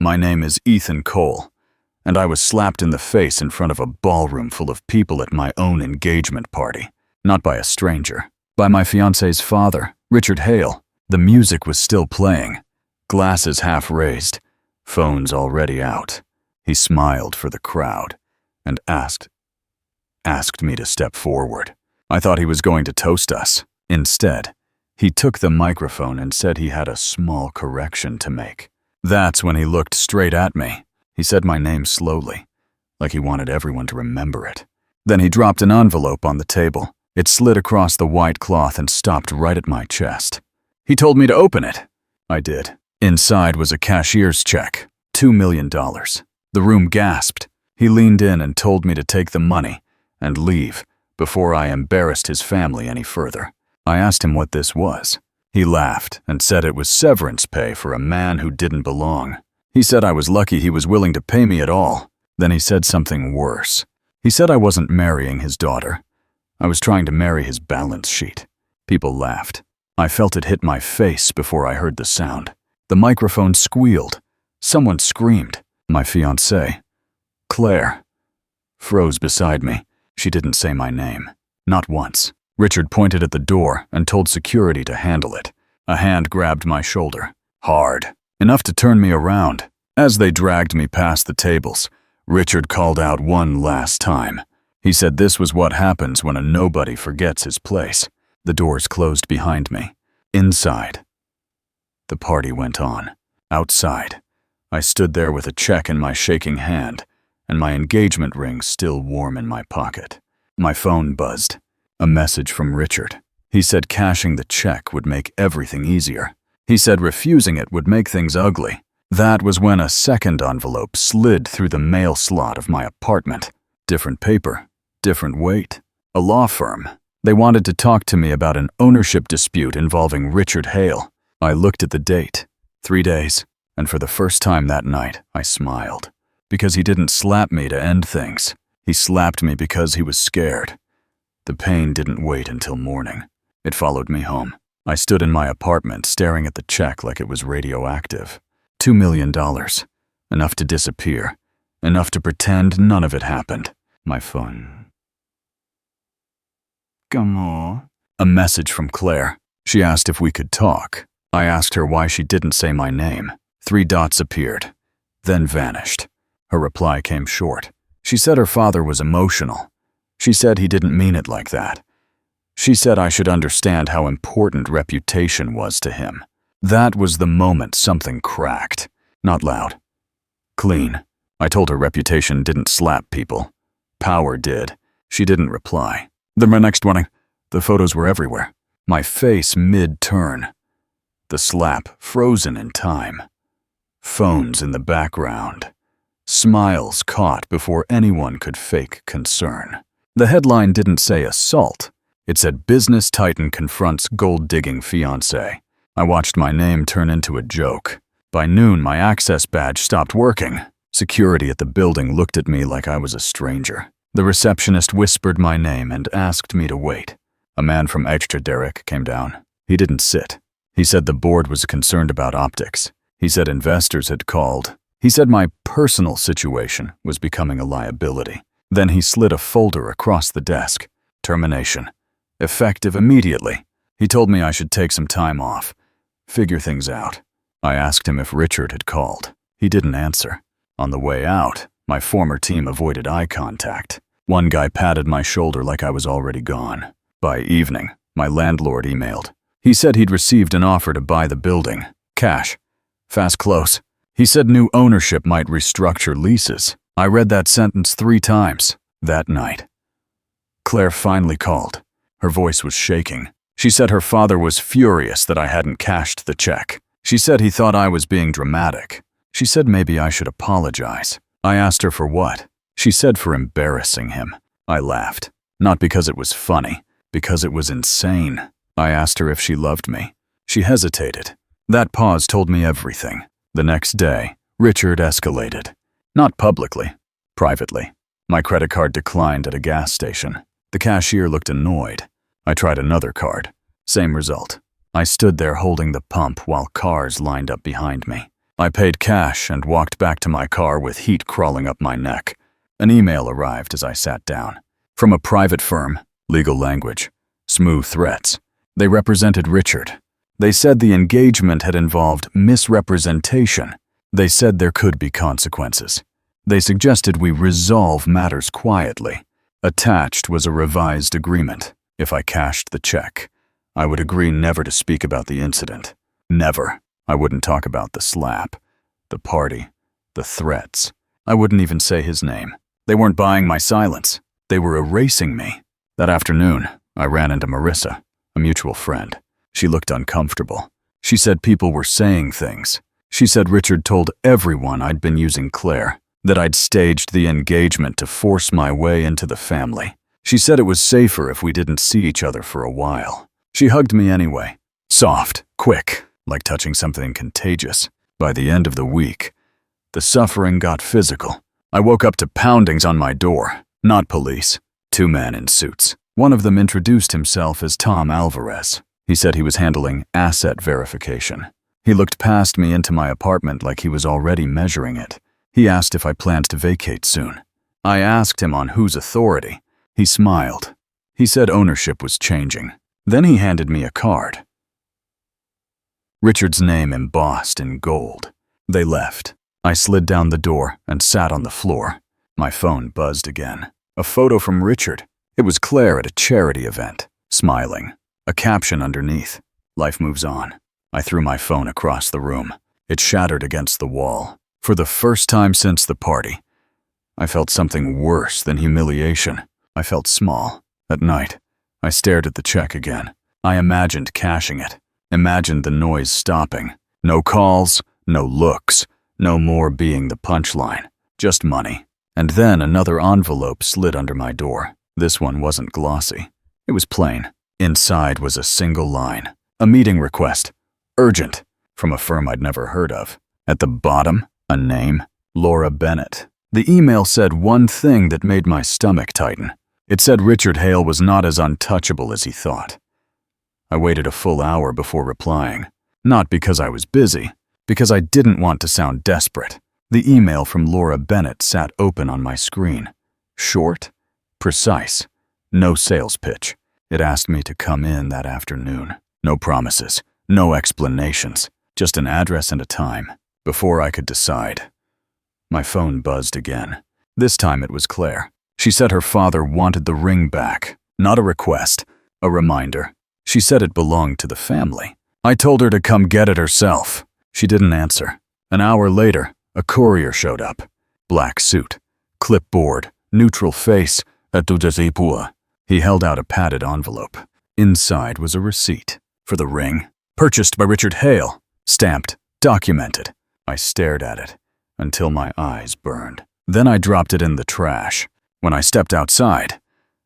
My name is Ethan Cole, and I was slapped in the face in front of a ballroom full of people at my own engagement party. Not by a stranger, by my fiancée's father, Richard Hale. The music was still playing, glasses half raised, phones already out. He smiled for the crowd and asked me to step forward. I thought he was going to toast us. Instead, he took the microphone and said he had a small correction to make. That's when he looked straight at me. He said my name slowly, like he wanted everyone to remember it. Then he dropped an envelope on the table. It slid across the white cloth and stopped right at my chest. He told me to open it. I did. Inside was a cashier's check, $2 million. The room gasped. He leaned in and told me to take the money and leave before I embarrassed his family any further. I asked him what this was. He laughed and said it was severance pay for a man who didn't belong. He said I was lucky he was willing to pay me at all. Then he said something worse. He said I wasn't marrying his daughter. I was trying to marry his balance sheet. People laughed. I felt it hit my face before I heard the sound. The microphone squealed. Someone screamed. My fiancée, Claire, froze beside me. She didn't say my name. Not once. Richard pointed at the door and told security to handle it. A hand grabbed my shoulder. Hard. Enough to turn me around. As they dragged me past the tables, Richard called out one last time. He said this was what happens when a nobody forgets his place. The doors closed behind me. Inside, the party went on. Outside, I stood there with a check in my shaking hand and my engagement ring still warm in my pocket. My phone buzzed. A message from Richard. He said cashing the check would make everything easier. He said refusing it would make things ugly. That was when a second envelope slid through the mail slot of my apartment. Different paper, different weight. A law firm. They wanted to talk to me about an ownership dispute involving Richard Hale. I looked at the date. 3 days. And for the first time that night, I smiled. Because he didn't slap me to end things. He slapped me because he was scared. The pain didn't wait until morning. It followed me home. I stood in my apartment staring at the check like it was radioactive. $2 million. Enough to disappear. Enough to pretend none of it happened. My phone. Come on. A message from Claire. She asked if we could talk. I asked her why she didn't say my name. 3 dots appeared, then vanished. Her reply came short. She said her father was emotional. She said he didn't mean it like that. She said I should understand how important reputation was to him. That was the moment something cracked. Not loud. Clean. I told her reputation didn't slap people. Power did. She didn't reply. The next morning, the photos were everywhere. My face mid-turn. The slap frozen in time. Phones in the background. Smiles caught before anyone could fake concern. The headline didn't say assault. It said business titan confronts gold-digging fiancé. I watched my name turn into a joke. By noon, my access badge stopped working. Security at the building looked at me like I was a stranger. The receptionist whispered my name and asked me to wait. A man from Evicted came down. He didn't sit. He said the board was concerned about optics. He said investors had called. He said my personal situation was becoming a liability. Then he slid a folder across the desk. Termination. Effective immediately. He told me I should take some time off. Figure things out. I asked him if Richard had called. He didn't answer. On the way out, my former team avoided eye contact. One guy patted my shoulder like I was already gone. By evening, my landlord emailed. He said he'd received an offer to buy the building. Cash. Fast close. He said new ownership might restructure leases. I read that sentence 3 times that night. Claire finally called. Her voice was shaking. She said her father was furious that I hadn't cashed the check. She said he thought I was being dramatic. She said maybe I should apologize. I asked her for what. She said for embarrassing him. I laughed. Not because it was funny, because it was insane. I asked her if she loved me. She hesitated. That pause told me everything. The next day, Richard escalated. Not publicly, privately. My credit card declined at a gas station. The cashier looked annoyed. I tried another card. Same result. I stood there holding the pump while cars lined up behind me. I paid cash and walked back to my car with heat crawling up my neck. An email arrived as I sat down. From a private firm, legal language, smooth threats. They represented Richard. They said the engagement had involved misrepresentation. They said there could be consequences. They suggested we resolve matters quietly. Attached was a revised agreement. If I cashed the check, I would agree never to speak about the incident. Never. I wouldn't talk about the slap, the party, the threats. I wouldn't even say his name. They weren't buying my silence. They were erasing me. That afternoon, I ran into Marissa, a mutual friend. She looked uncomfortable. She said people were saying things. She said Richard told everyone I'd been using Claire, that I'd staged the engagement to force my way into the family. She said it was safer if we didn't see each other for a while. She hugged me anyway. Soft, quick, like touching something contagious. By the end of the week, the suffering got physical. I woke up to poundings on my door. Not police. 2 men in suits. One of them introduced himself as Tom Alvarez. He said he was handling asset verification. He looked past me into my apartment like he was already measuring it. He asked if I planned to vacate soon. I asked him on whose authority. He smiled. He said ownership was changing. Then he handed me a card. Richard's name embossed in gold. They left. I slid down the door and sat on the floor. My phone buzzed again. A photo from Richard. It was Claire at a charity event, smiling. A caption underneath. Life moves on. I threw my phone across the room. It shattered against the wall. For the first time since the party, I felt something worse than humiliation. I felt small. At night, I stared at the check again. I imagined cashing it. Imagined the noise stopping. No calls, no looks, no more being the punchline. Just money. And then another envelope slid under my door. This one wasn't glossy. It was plain. Inside was a single line. A meeting request. Urgent. From a firm I'd never heard of. At the bottom, a name. Laura Bennett. The email said one thing that made my stomach tighten. It said Richard Hale was not as untouchable as he thought. I waited a full hour before replying. Not because I was busy, because I didn't want to sound desperate. The email from Laura Bennett sat open on my screen. Short, precise, no sales pitch. It asked me to come in that afternoon. No promises, no explanations, just an address and a time. Before I could decide, my phone buzzed again. This time it was Claire. She said her father wanted the ring back. Not a request, a reminder. She said it belonged to the family. I told her to come get it herself. She didn't answer. An hour later, a courier showed up. Black suit, clipboard, neutral face, @2 He held out a padded envelope. Inside was a receipt for the ring, purchased by Richard Hale, stamped, documented. I stared at it until my eyes burned. Then I dropped it in the trash. When I stepped outside,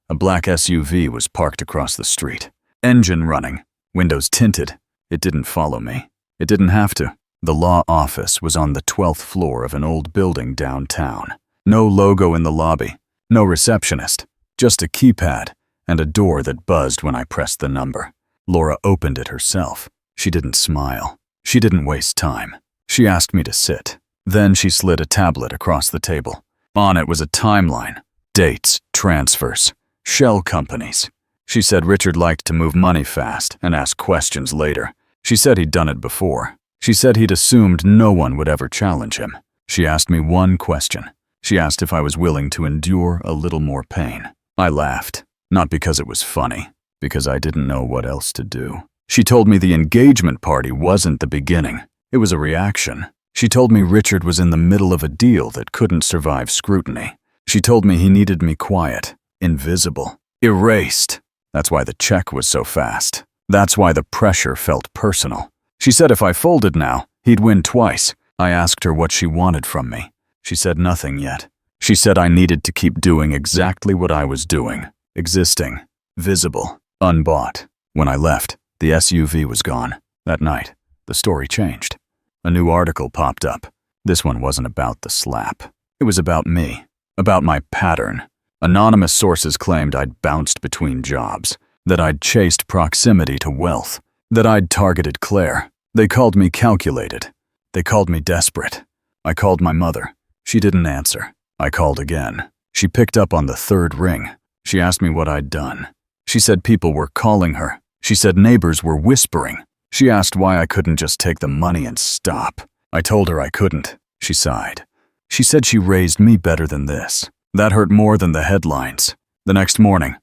a black SUV was parked across the street. Engine running, windows tinted. It didn't follow me. It didn't have to. The law office was on the 12th floor of an old building downtown. No logo in the lobby, no receptionist, just a keypad and a door that buzzed when I pressed the number. Laura opened it herself. She didn't smile. She didn't waste time. She asked me to sit. Then she slid a tablet across the table. On it was a timeline, dates, transfers, shell companies. She said Richard liked to move money fast and ask questions later. She said he'd done it before. She said he'd assumed no one would ever challenge him. She asked me one question. She asked if I was willing to endure a little more pain. I laughed, not because it was funny, because I didn't know what else to do. She told me the engagement party wasn't the beginning. It was a reaction. She told me Richard was in the middle of a deal that couldn't survive scrutiny. She told me he needed me quiet, invisible, erased. That's why the check was so fast. That's why the pressure felt personal. She said if I folded now, he'd win twice. I asked her what she wanted from me. She said nothing yet. She said I needed to keep doing exactly what I was doing. Existing, visible, unbought. When I left, the SUV was gone. That night, the story changed. A new article popped up. This one wasn't about the slap. It was about me, about my pattern. Anonymous sources claimed I'd bounced between jobs, that I'd chased proximity to wealth, that I'd targeted Claire. They called me calculated, They called me desperate. I called my mother. She didn't answer. I called again. She picked up on the third ring. She asked me what I'd done. She said people were calling her. She said neighbors were whispering. She asked why I couldn't just take the money and stop. I told her I couldn't. She sighed. She said she raised me better than this. That hurt more than the headlines. The next morning,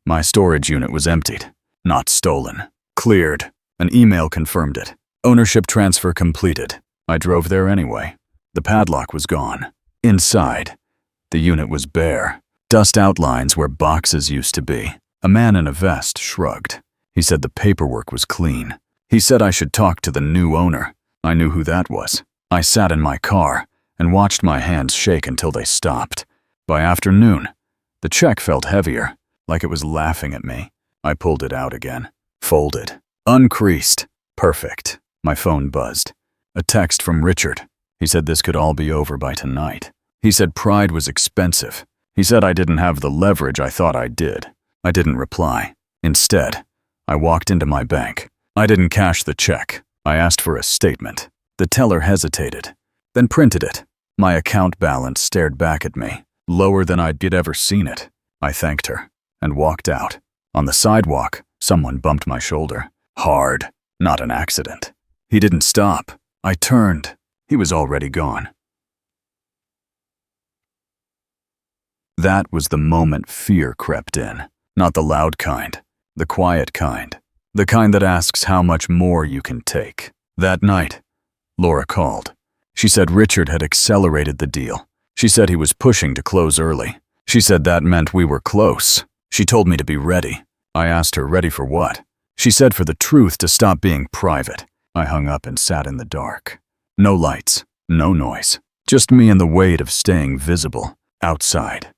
my storage unit was emptied. Not stolen. Cleared. An email confirmed it. Ownership transfer completed. I drove there anyway. The padlock was gone. Inside, the unit was bare. Dust outlines where boxes used to be. A man in a vest shrugged. He said the paperwork was clean. He said I should talk to the new owner. I knew who that was. I sat in my car and watched my hands shake until they stopped. By afternoon, the check felt heavier, like it was laughing at me. I pulled it out again. Folded. Uncreased. Perfect. My phone buzzed. A text from Richard. He said this could all be over by tonight. He said pride was expensive. He said I didn't have the leverage I thought I did. I didn't reply. Instead, I walked into my bank. I didn't cash the check. I asked for a statement. The teller hesitated, then printed it. My account balance stared back at me, lower than I'd ever seen it. I thanked her and walked out. On the sidewalk, someone bumped my shoulder. Hard, not an accident. He didn't stop. I turned. He was already gone. That was the moment fear crept in. Not the loud kind, the quiet kind. The kind that asks how much more you can take. That night, Laura called. She said Richard had accelerated the deal. She said he was pushing to close early. She said that meant we were close. She told me to be ready. I asked her ready for what? She said for the truth to stop being private. I hung up and sat in the dark. No lights, no noise. Just me and the weight of staying visible, outside.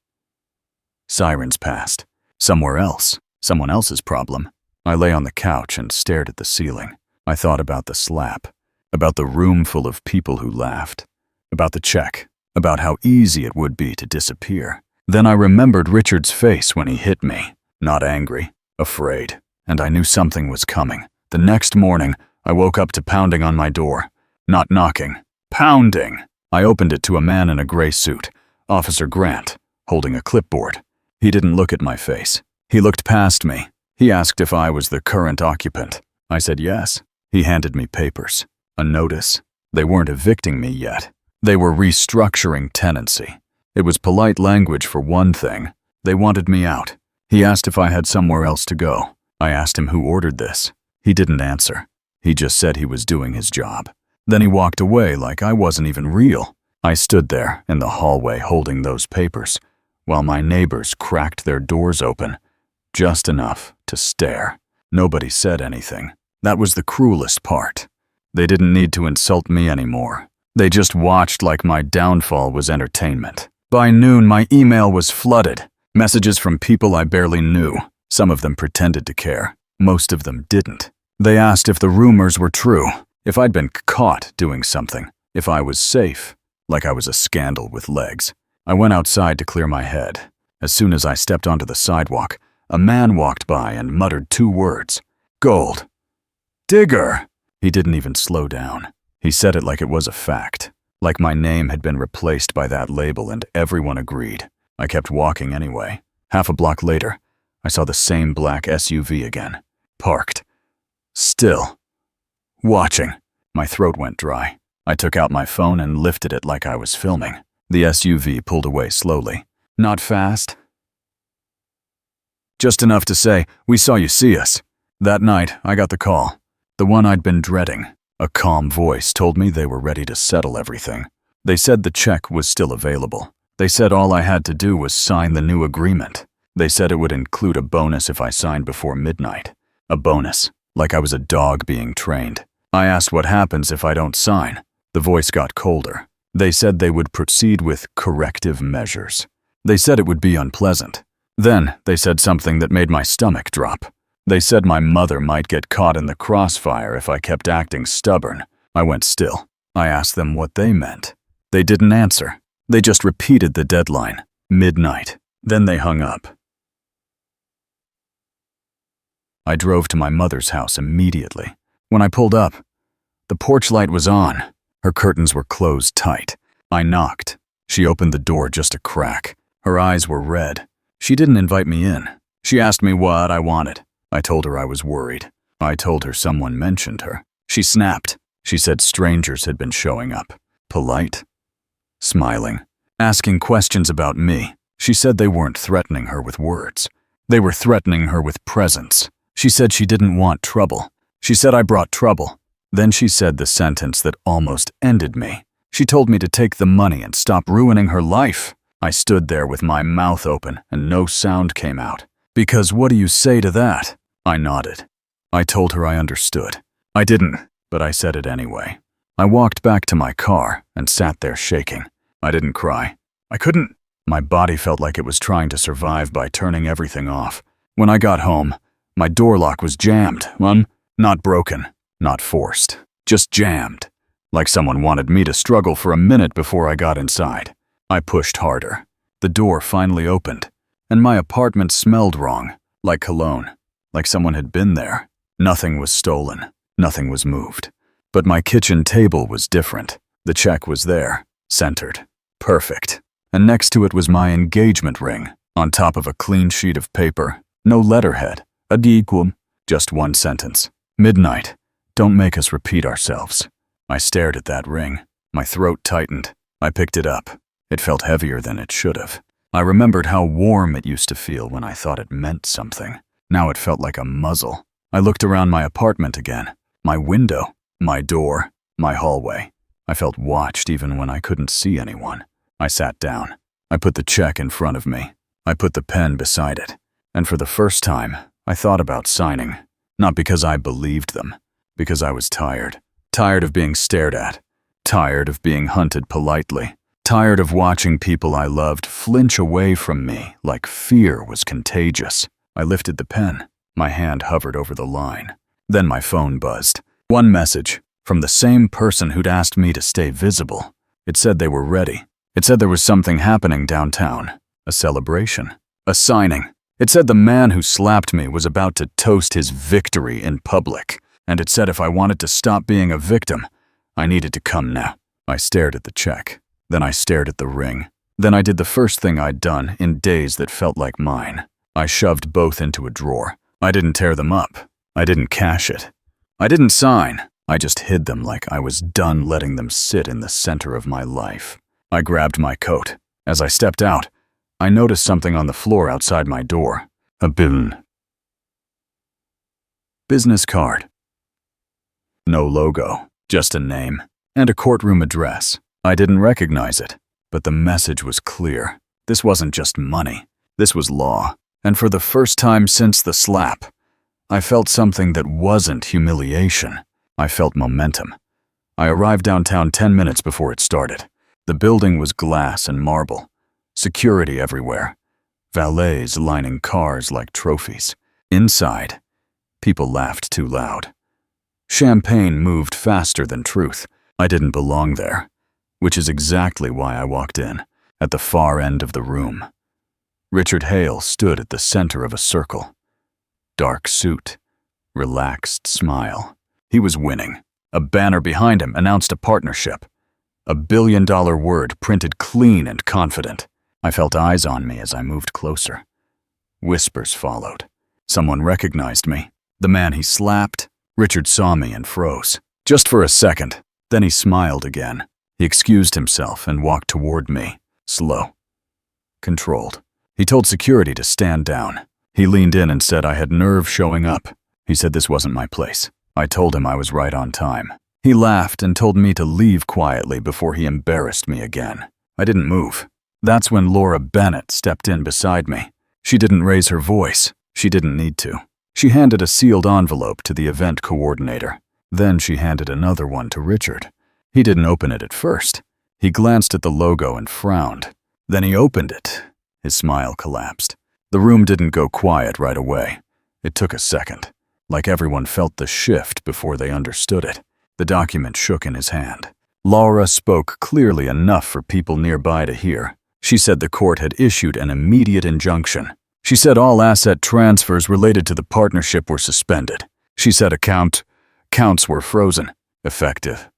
Sirens passed. Somewhere else. Someone else's problem. I lay on the couch and stared at the ceiling. I thought about the slap, about the room full of people who laughed, about the check, about how easy it would be to disappear. Then I remembered Richard's face when he hit me. Not angry, afraid, and I knew something was coming. The next morning, I woke up to pounding on my door. Not knocking, pounding. I opened it to a man in a gray suit, Officer Grant, holding a clipboard. He didn't look at my face. He looked past me. He asked if I was the current occupant. I said yes. He handed me papers. A notice. They weren't evicting me yet. They were restructuring tenancy. It was polite language for one thing. They wanted me out. He asked if I had somewhere else to go. I asked him who ordered this. He didn't answer. He just said he was doing his job. Then he walked away like I wasn't even real. I stood there in the hallway holding those papers, while my neighbors cracked their doors open, just enough to stare. Nobody said anything. That was the cruelest part. They didn't need to insult me anymore. They just watched like my downfall was entertainment. By noon, my email was flooded. Messages from people I barely knew. Some of them pretended to care. Most of them didn't. They asked if the rumors were true, if I'd been caught doing something, if I was safe, like I was a scandal with legs. I went outside to clear my head. As soon as I stepped onto the sidewalk, a man walked by and muttered 2 words. Gold. Digger! He didn't even slow down. He said it like it was a fact, like my name had been replaced by that label and everyone agreed. I kept walking anyway. Half a block later, I saw the same black SUV again. Parked. Still. Watching. My throat went dry. I took out my phone and lifted it like I was filming. The SUV pulled away slowly. Not fast. Just enough to say, "We saw you see us." That night, I got the call. The one I'd been dreading. A calm voice told me they were ready to settle everything. They said the check was still available. They said all I had to do was sign the new agreement. They said it would include a bonus if I signed before midnight. A bonus, like I was a dog being trained. I asked what happens if I don't sign. The voice got colder. They said they would proceed with corrective measures. They said it would be unpleasant. Then they said something that made my stomach drop. They said my mother might get caught in the crossfire if I kept acting stubborn. I went still. I asked them what they meant. They didn't answer. They just repeated the deadline. Midnight. Then they hung up. I drove to my mother's house immediately. When I pulled up, the porch light was on. Her curtains were closed tight. I knocked. She opened the door just a crack. Her eyes were red. She didn't invite me in. She asked me what I wanted. I told her I was worried. I told her someone mentioned her. She snapped. She said strangers had been showing up. Polite. Smiling. Asking questions about me. She said they weren't threatening her with words. They were threatening her with presence. She said she didn't want trouble. She said I brought trouble. Then she said the sentence that almost ended me. She told me to take the money and stop ruining her life. I stood there with my mouth open and no sound came out. Because what do you say to that? I nodded. I told her I understood. I didn't, but I said it anyway. I walked back to my car and sat there shaking. I didn't cry. I couldn't. My body felt like it was trying to survive by turning everything off. When I got home, my door lock was jammed. Not broken, not forced, just jammed. Like someone wanted me to struggle for a minute before I got inside. I pushed harder. The door finally opened, and my apartment smelled wrong, like cologne, like someone had been there. Nothing was stolen, nothing was moved. But my kitchen table was different. The check was there, centered, perfect. And next to it was my engagement ring, on top of a clean sheet of paper. No letterhead, a dequum, just one sentence. Midnight, don't make us repeat ourselves. I stared at that ring. My throat tightened. I picked it up. It felt heavier than it should have. I remembered how warm it used to feel when I thought it meant something. Now it felt like a muzzle. I looked around my apartment again. My window, my door, my hallway. I felt watched even when I couldn't see anyone. I sat down. I put the check in front of me. I put the pen beside it. And for the first time, I thought about signing. Not because I believed them, because I was tired. Tired of being stared at. Tired of being hunted politely. Tired of watching people I loved flinch away from me like fear was contagious. I lifted the pen. My hand hovered over the line. Then my phone buzzed. One message from the same person who'd asked me to stay visible. It said they were ready. It said there was something happening downtown. A celebration. A signing. It said the man who slapped me was about to toast his victory in public. And it said if I wanted to stop being a victim, I needed to come now. I stared at the check. Then I stared at the ring. Then I did the first thing I'd done in days that felt like mine. I shoved both into a drawer. I didn't tear them up. I didn't cash it. I didn't sign. I just hid them like I was done letting them sit in the center of my life. I grabbed my coat. As I stepped out, I noticed something on the floor outside my door. A business card. No logo, just a name, and a courtroom address. I didn't recognize it, but the message was clear. This wasn't just money. This was law. And for the first time since the slap, I felt something that wasn't humiliation. I felt momentum. I arrived downtown 10 minutes before it started. The building was glass and marble. Security everywhere. Valets lining cars like trophies. Inside, people laughed too loud. Champagne moved faster than truth. I didn't belong there, which is exactly why I walked in, at the far end of the room. Richard Hale stood at the center of a circle. Dark suit, relaxed smile. He was winning. A banner behind him announced a partnership. A billion-dollar word printed clean and confident. I felt eyes on me as I moved closer. Whispers followed. Someone recognized me. The man he slapped. Richard saw me and froze. Just for a second. Then he smiled again. He excused himself and walked toward me. Slow. Controlled. He told security to stand down. He leaned in and said I had nerve showing up. He said this wasn't my place. I told him I was right on time. He laughed and told me to leave quietly before he embarrassed me again. I didn't move. That's when Laura Bennett stepped in beside me. She didn't raise her voice. She didn't need to. She handed a sealed envelope to the event coordinator. Then she handed another one to Richard. He didn't open it at first. He glanced at the logo and frowned. Then he opened it. His smile collapsed. The room didn't go quiet right away. It took a second. Like everyone felt the shift before they understood it. The document shook in his hand. Laura spoke clearly enough for people nearby to hear. She said the court had issued an immediate injunction. She said all asset transfers related to the partnership were suspended. She said counts were frozen, effective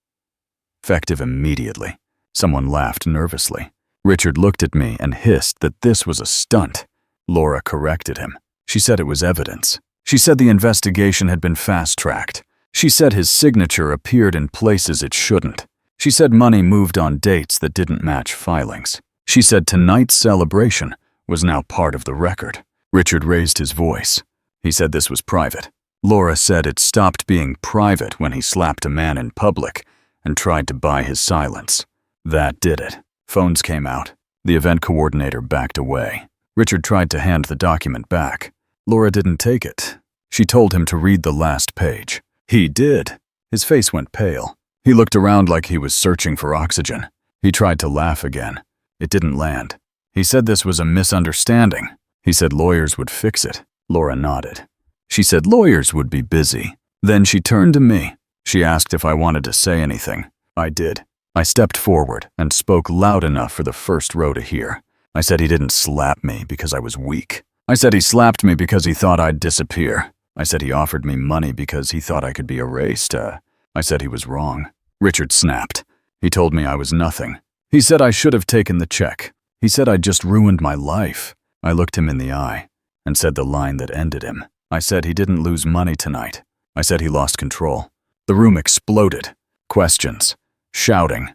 effective immediately. Someone laughed nervously. Richard looked at me and hissed that this was a stunt. Laura corrected him. She said it was evidence. She said the investigation had been fast-tracked. She said his signature appeared in places it shouldn't. She said money moved on dates that didn't match filings. She said tonight's celebration was now part of the record. Richard raised his voice. He said this was private. Laura said it stopped being private when he slapped a man in public and tried to buy his silence. That did it. Phones came out. The event coordinator backed away. Richard tried to hand the document back. Laura didn't take it. She told him to read the last page. He did. His face went pale. He looked around like he was searching for oxygen. He tried to laugh again. It didn't land. He said this was a misunderstanding. He said lawyers would fix it. Laura nodded. She said lawyers would be busy. Then she turned to me. She asked if I wanted to say anything. I did. I stepped forward and spoke loud enough for the first row to hear. I said he didn't slap me because I was weak. I said he slapped me because he thought I'd disappear. I said he offered me money because he thought I could be erased. I said he was wrong. Richard snapped. He told me I was nothing. He said I should have taken the check. He said I'd just ruined my life. I looked him in the eye and said the line that ended him. I said he didn't lose money tonight. I said he lost control. The room exploded. Questions. Shouting.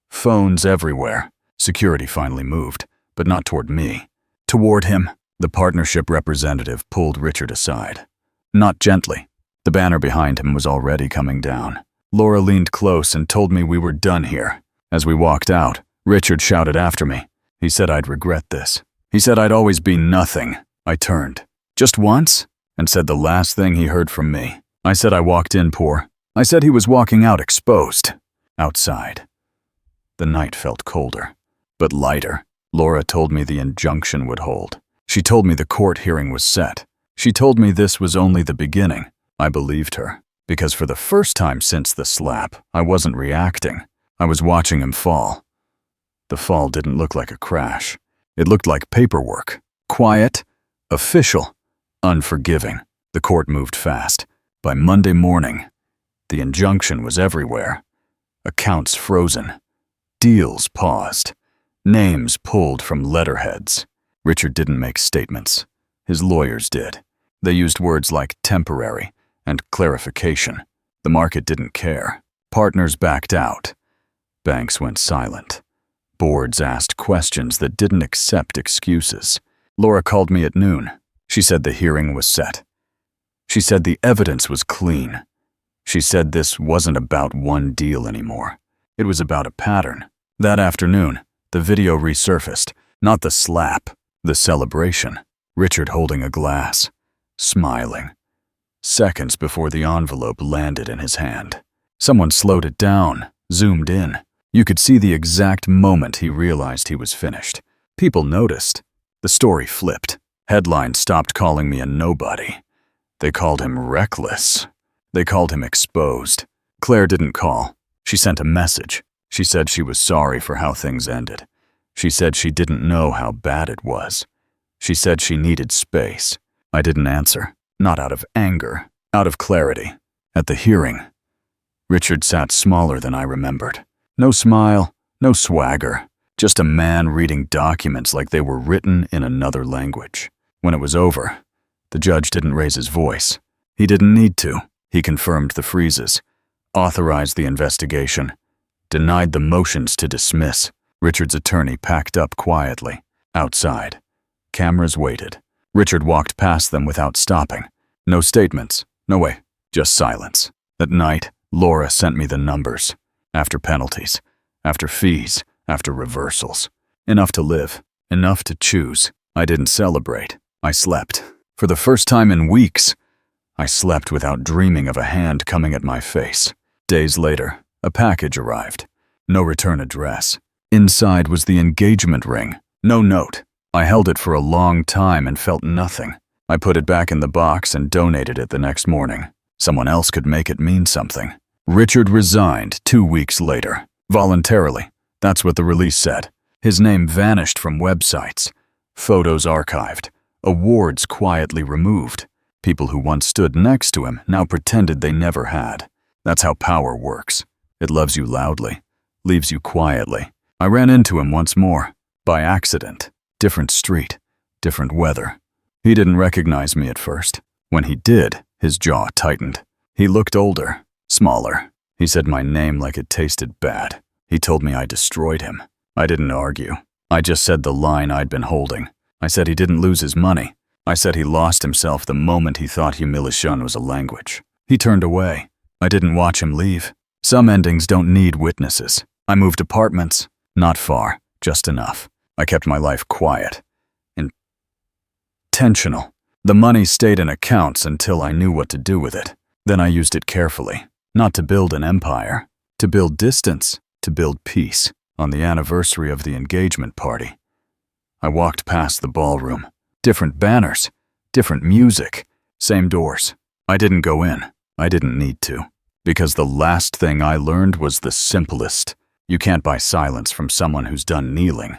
Phones everywhere. Security finally moved, but not toward me. Toward him. The partnership representative pulled Richard aside. Not gently. The banner behind him was already coming down. Laura leaned close and told me we were done here. As we walked out, Richard shouted after me. He said I'd regret this. He said I'd always be nothing. I turned. Just once? And said the last thing he heard from me. I said I walked in poor. I said he was walking out exposed. Outside. The night felt colder, but lighter. Laura told me the injunction would hold. She told me the court hearing was set. She told me this was only the beginning. I believed her, because for the first time since the slap, I wasn't reacting. I was watching him fall. The fall didn't look like a crash. It looked like paperwork. Quiet, official, unforgiving. The court moved fast. By Monday morning, the injunction was everywhere. Accounts frozen. Deals paused. Names pulled from letterheads. Richard didn't make statements. His lawyers did. They used words like temporary and clarification. The market didn't care. Partners backed out. Banks went silent. Boards asked questions that didn't accept excuses. Laura called me at noon. She said the hearing was set. She said the evidence was clean. She said this wasn't about one deal anymore. It was about a pattern. That afternoon, the video resurfaced. Not the slap, the celebration. Richard holding a glass, smiling. Seconds before the envelope landed in his hand. Someone slowed it down, zoomed in. You could see the exact moment he realized he was finished. People noticed. The story flipped. Headlines stopped calling me a nobody. They called him reckless. They called him exposed. Claire didn't call. She sent a message. She said she was sorry for how things ended. She said she didn't know how bad it was. She said she needed space. I didn't answer. Not out of anger, out of clarity. At the hearing, Richard sat smaller than I remembered. No smile, no swagger. Just a man reading documents like they were written in another language. When it was over, the judge didn't raise his voice. He didn't need to. He confirmed the freezes, authorized the investigation, denied the motions to dismiss. Richard's attorney packed up quietly. Outside, cameras waited. Richard walked past them without stopping. No statements. No way. Just silence. At night, Laura sent me the numbers. After penalties. After fees. After reversals. Enough to live. Enough to choose. I didn't celebrate. I slept. For the first time in weeks, I slept without dreaming of a hand coming at my face. Days later, a package arrived. No return address. Inside was the engagement ring. No note. I held it for a long time and felt nothing. I put it back in the box and donated it the next morning. Someone else could make it mean something. Richard resigned 2 weeks later. Voluntarily. That's what the release said. His name vanished from websites. Photos archived. Awards quietly removed. People who once stood next to him now pretended they never had. That's how power works. It loves you loudly, leaves you quietly. I ran into him once more, by accident. Different street, different weather. He didn't recognize me at first. When he did, his jaw tightened. He looked older, smaller. He said my name like it tasted bad. He told me I destroyed him. I didn't argue. I just said the line I'd been holding. I said he didn't lose his money. I said he lost himself the moment he thought humiliation was a language. He turned away. I didn't watch him leave. Some endings don't need witnesses. I moved apartments. Not far, just enough. I kept my life quiet. Intentional. The money stayed in accounts until I knew what to do with it. Then I used it carefully. Not to build an empire. To build distance. To build peace. On the anniversary of the engagement party, I walked past the ballroom. Different banners. Different music. Same doors. I didn't go in. I didn't need to. Because the last thing I learned was the simplest. You can't buy silence from someone who's done kneeling.